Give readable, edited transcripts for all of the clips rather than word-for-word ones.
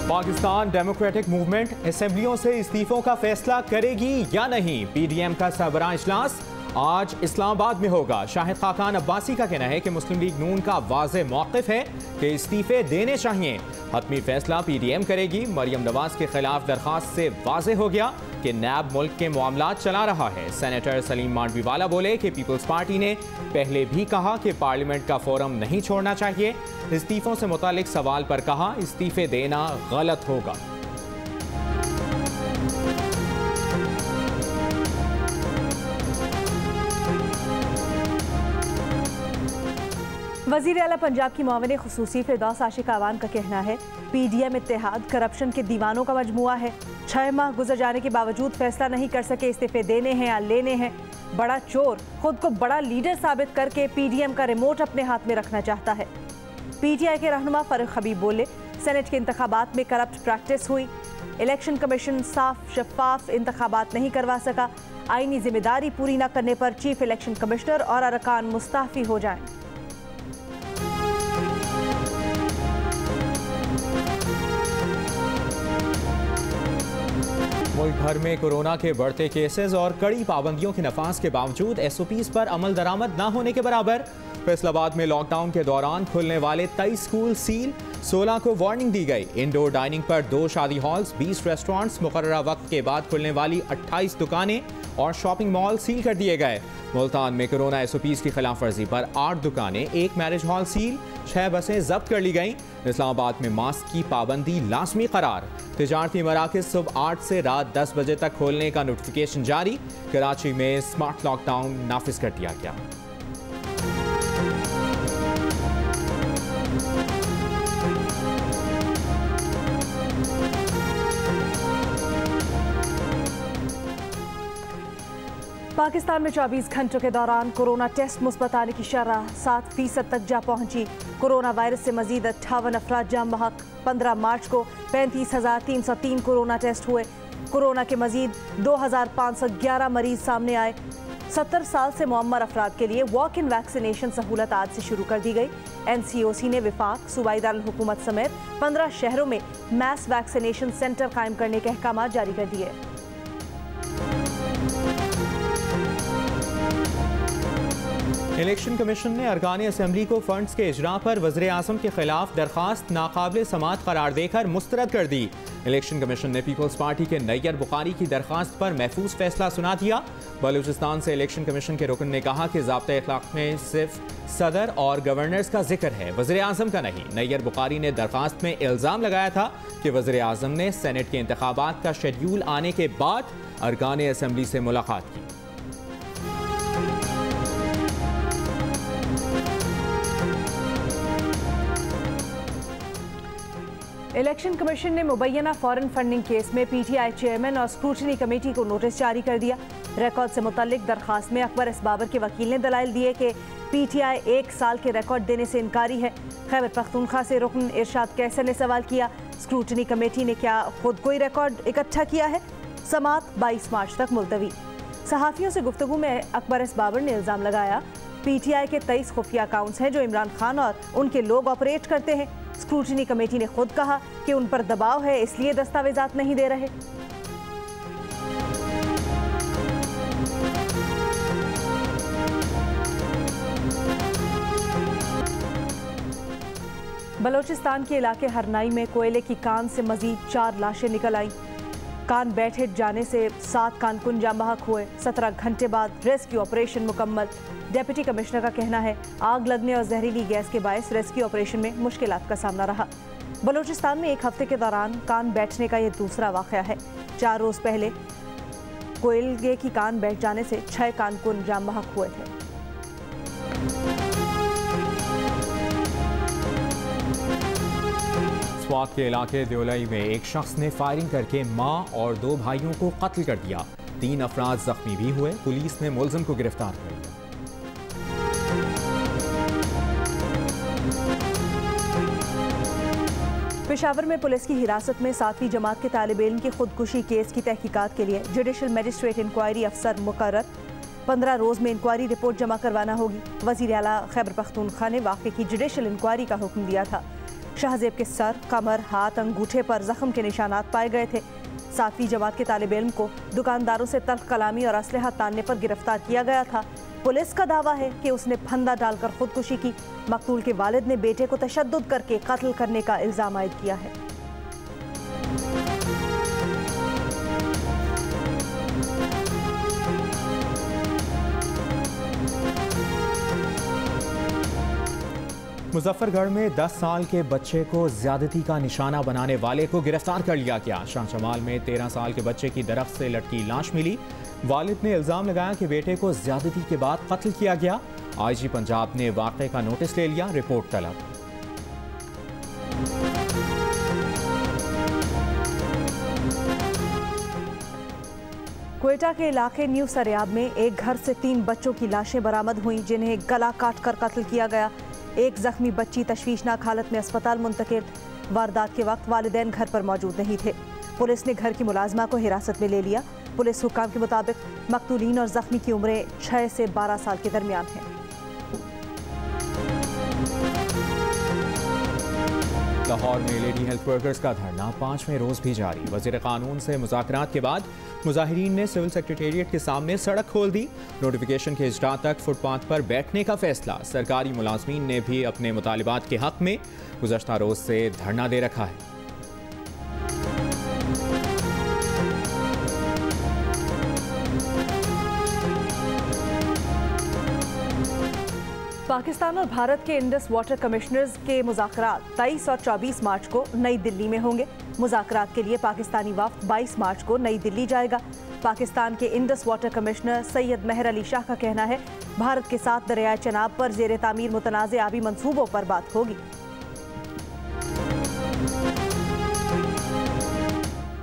Pakistan democratic movement असेंबलियों से इस्तीफों का फैसला करेगी या नहीं। पीडीएम का सरबराह इजलास आज इस्लामाबाद में होगा। शाहिद खाकान अब्बासी का कहना है कि मुस्लिम लीग नून का वाज़े मौक़िफ़ है कि इस्तीफे देने चाहिए। हतमी फैसला पीडीएम करेगी। मरियम नवाज के खिलाफ दरखास्त से वाज़े हो गया कि नैब मुल्क के मामलात चला रहा है। सेनेटर सलीम मांडवीवाला बोले कि पीपल्स पार्टी ने पहले भी कहा कि पार्लियामेंट का फोरम नहीं छोड़ना चाहिए। इस्तीफों से मुतालिक सवाल पर कहा इस्तीफे देना गलत होगा। वज़ीर आला पंजाब की मुआविन खुसूसी फिरदौस आशिक आवान का कहना है पीडीएम इत्तेहाद करप्शन के दीवानों का मजमुआ है। 6 माह गुजर जाने के बावजूद फैसला नहीं कर सके इस्तीफे देने हैं या लेने हैं। बड़ा चोर खुद को बड़ा लीडर साबित करके पीडीएम का रिमोट अपने हाथ में रखना चाहता है। पीटीआई के रहनुमा फारूक हबीब बोले सेनेट के इंतखाबात में करप्ट प्रैक्टिस हुई। इलेक्शन कमीशन साफ शफाफ इंतखाबात नहीं करवा सका। आईनी जिम्मेदारी पूरी न करने पर चीफ इलेक्शन कमिश्नर और अरकान मुस्ताफी हो जाएं। मुल्क भर में कोरोना के बढ़ते केसेस और कड़ी पाबंदियों की नफाज के बावजूद एसओपीज पर अमल दरामद न होने के बराबर। फैसलाबाद में लॉकडाउन के दौरान खुलने वाले 23 स्कूल सील, 16 को वार्निंग दी गई। इंडोर डाइनिंग पर 2 शादी हॉल्स, 20 रेस्टोरेंट्स, मुकर्ररा वक्त के बाद खुलने वाली 28 दुकानें और शॉपिंग मॉल सील कर दिए गए। मुल्तान में कोरोना एसओपीज की खिलाफ वर्जी पर 8 दुकानें, 1 मैरिज हॉल सील, 6 बसें जब्त कर ली गईं। इस्लामाबाद में मास्क की पाबंदी लाजमी करार। तिजारती मराकज़ सुबह 8 से रात 10 बजे तक खोलने का नोटिफिकेशन जारी। कराची में स्मार्ट लॉकडाउन नाफिज कर दिया गया। पाकिस्तान में 24 घंटों के दौरान कोरोना टेस्ट मुस्बत आने की शरह 7% तक जा पहुंची। कोरोना वायरस से मजीद 58 अफराद जाम बहक। 15 मार्च को 35,303 कोरोना टेस्ट हुए। कोरोना के मजीद 2,511 मरीज सामने आए। 70 साल से मुअम्मर अफराद के लिए वॉक इन वैक्सीनेशन सहूलत आज से शुरू कर दी गई। NCOC ने विफाक, सूबाई दारुल हुकूमत समेत 15 शहरों में मैस वैक्सीनेशन सेंटर कायम करने के अहकाम जारी कर दिए। इलेक्शन कमीशन ने अरकान असेंबली को फंड्स के इजरा पर वज़ीर आज़म के खिलाफ दरखास्त नाकाबिल समाअत करार देकर मुस्तरद कर दी। इलेक्शन कमीशन ने पीपल्स पार्टी के नैयर बुखारी की दरखास्त पर महफूज फैसला सुना दिया। बलूचिस्तान से इलेक्शन कमीशन के रुकन ने कहा कि ज़ाब्ता अखलाक में सिर्फ सदर और गवर्नर्स का जिक्र है, वज़ीर आज़म का नहीं। नैयर बुखारी ने दरखास्त में इल्ज़ाम लगाया था कि वज़ीर आज़म ने सेनेट के इंतखाबात का शेड्यूल आने के बाद अरकान असेंबली से मुलाकात की। इलेक्शन कमीशन ने मुबैना फॉरेन फंडिंग केस में पीटीआई चेयरमैन और स्क्रूटनी कमेटी को नोटिस जारी कर दिया। रिकॉर्ड से मुतल्लिक दरखास्त में अकबर एस बाबर के वकील ने दलाइल दिए कि पीटीआई 1 साल के रिकॉर्ड देने से इनकारी है। खैबर पख्तूनख्वा से रुकन इरशाद कैसर ने सवाल किया स्क्रूटनी कमेटी ने क्या खुद कोई रिकॉर्ड इकट्ठा किया है। समाअत 22 मार्च तक मुलतवी। सहाफ़ियों से गुफ्तगू में अकबर एस बाबर ने इल्ज़ाम लगाया पीटीआई के 23 खुफिया अकाउंट्स हैं जो इमरान खान और उनके लोग ऑपरेट करते हैं। स्क्रूटनी कमेटी ने खुद कहा कि उन पर दबाव है इसलिए दस्तावेजात नहीं दे रहे। बलोचिस्तान के इलाके हरनाई में कोयले की कान से मजीद 4 लाशें निकल आईं। कान बैठ हिट जाने से 7 कारकुन जाम बहक हुए। 17 घंटे बाद रेस्क्यू ऑपरेशन मुकम्मल। डिप्टी कमिश्नर का कहना है आग लगने और जहरीली गैस के बायस रेस्क्यू ऑपरेशन में मुश्किलात का सामना रहा। बलूचिस्तान में 1 हफ्ते के दौरान कान बैठने का यह दूसरा वाक़या है। 4 रोज़ पहले कोयले की कान बैठ जाने से 6 कारकुन जाम बहक हुए थे। स्वात के इलाके देवलाई में एक शख्स ने फायरिंग करके मां और 2 भाइयों को कत्ल कर दिया। 3 अफराद जख्मी भी हुए। पुलिस ने मुलजिम को गिरफ्तार कर लिया। पेशावर में पुलिस की हिरासत में 7वीं जमात के तालिब इल्म की खुदकुशी केस की तहकीकात के लिए जुडिशल मजिस्ट्रेट इंक्वायरी अफसर मुकर्रर। 15 रोज़ में इंक्वायरी रिपोर्ट जमा करवाना होगी। वज़ीर आला खैबर पख्तूनख्वा ने वाक़े की जुडिशल इंक्वायरी का हुक्म दिया था। शाहजेब के सर, कमर, हाथ, अंगूठे पर जख्म के निशानात पाए गए थे। 7वीं जमात के तालिब इल्म को दुकानदारों से तल्ख कलामी और असलहा तानने पर गिरफ्तार किया गया था। पुलिस का दावा है कि उसने फंदा डालकर खुदकुशी की। मकतूल के वालिद ने बेटे को तशद्दुद करके कत्ल करने का इल्जाम आयद किया है। मुजफ्फरगढ़ में 10 साल के बच्चे को ज्यादती का निशाना बनाने वाले को गिरफ्तार कर लिया गया। शाहजमाल में 13 साल के बच्चे की दरख्त से लटकी लाश मिली। वालिद ने इल्जाम लगाया कि बेटे को ज्यादती के बाद कत्ल किया गया। आईजी पंजाब ने वाक़े का नोटिस ले लिया, रिपोर्ट तलब। क्वेटा के इलाके न्यू सरियाब में एक घर से 3 बच्चों की लाशें बरामद हुई, जिन्हें गला काट कर कत्ल किया गया। एक जख्मी बच्ची तशवीशनाक हालत में अस्पताल मुंतकिल। वारदात के वक्त वालिदैन घर पर मौजूद नहीं थे। पुलिस ने घर की मुलाजमा को हिरासत में ले लिया। पुलिस हुक्काम के मुताबिक मकतूलीन और जख्मी की उम्रें 6 से 12 साल के दरमियान हैं। लाहौर में लेडी हेल्थ वर्कर्स का धरना 5वें रोज भी जारी। वज़ीर कानून से मुज़ाकरात के बाद मुजाहिरीन ने सिविल सेक्रेटेरिएट के सामने सड़क खोल दी। नोटिफिकेशन के इजरा तक फुटपाथ पर बैठने का फैसला। सरकारी मुलाजमीन ने भी अपने मुतालिबात के हक में गुज़श्ता रोज से धरना दे रखा है। पाकिस्तान और भारत के इंडस वाटर कमिश्नर्स के मुज़ाकरात 23 और 24 मार्च को नई दिल्ली में होंगे। मुज़ाकरात के लिए पाकिस्तानी वफ़द 22 मार्च को नई दिल्ली जाएगा। पाकिस्तान के इंडस वाटर कमिश्नर सैयद मेहर अली शाह का कहना है, भारत के साथ दरियाए चनाब पर ज़ेर तामीर मुतनाज़ आबी मंसूबों पर बात होगी।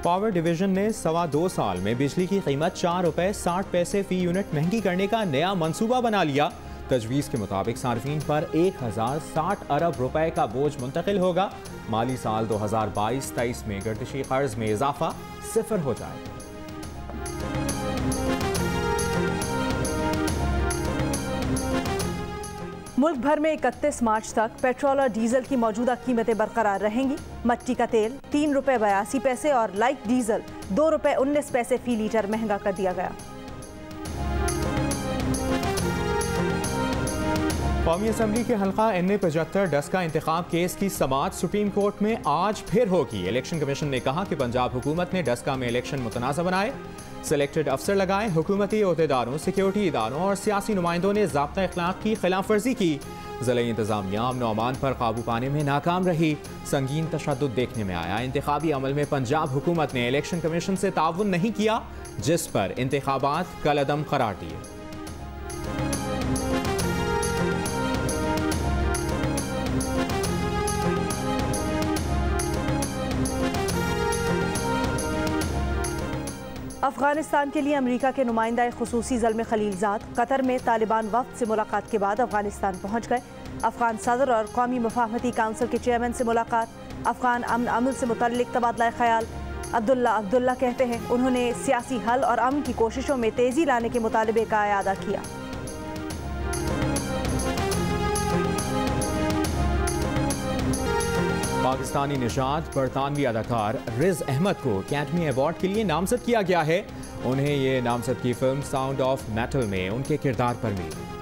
पावर डिवीजन ने 2.25 साल में बिजली की कीमत 4 रुपए 60 पैसे फी यूनिट महंगी करने का नया मंसूबा बना लिया। तजवीज़ के मुताबिक सार्फिन पर 1060 अरब रुपए का बोझ मुंतकिल होगा। माली साल 2022-23 में गर्दिशी कर्ज में इजाफा 0 हो जाएगा। मुल्क भर में 31 मार्च तक पेट्रोल और डीजल की मौजूदा कीमतें बरकरार रहेंगी। मट्टी का तेल 3 रुपए 82 पैसे और लाइट डीजल 2 रुपए 19 पैसे फी लीटर महंगा कर दिया गया। कौमी असम्बली के हल्का NA 75 डस्का इंतखाब केस की समाअत सुप्रीम कोर्ट में आज फिर होगी। इलेक्शन कमीशन ने कहा कि पंजाब हुकूमत ने डस्का में इलेक्शन मुतनाज़ा बनाए, सेलेक्टेड अफसर लगाए। हुकूमती अहदेदारों, सिक्योरिटी इदारों और सियासी नुमाइंदों ने ज़ाब्ता इखलाक की खिलाफ वर्जी की। ज़िले इंतज़ामिया अमन और अमान पर काबू पाने में नाकाम रही। संगीन तशद्दुद देखने में आया। इंतखाबी अमल में पंजाब हुकूमत ने इलेक्शन कमीशन से ताउन नहीं किया, जिस पर इंतखाबात कलअदम करार दिए। अफगानिस्तान के लिए अमेरिका के नुमाइंदा खुसूसी ज़ल्म खलीलजाद कतर में तालिबान वफ़द से मुलाकात के बाद अफगानिस्तान पहुँच गए। अफगान सदर और कौमी मुफाहमती काउंसिल के चेयरमैन से मुलाकात। अफगान अमन अमल से मुतल्लिक तबादला ख्याल। अब्दुल्ला कहते हैं, उन्होंने सियासी हल और अमन की कोशिशों में तेज़ी लाने के मुतालबे का इआदा किया। पाकिस्तानी निशाद बरतानवी अदाकार रिज अहमद को अकेडमी अवार्ड के लिए नामजद किया गया है। उन्हें ये नामजदगी फिल्म साउंड ऑफ मेटल में उनके किरदार पर मिली।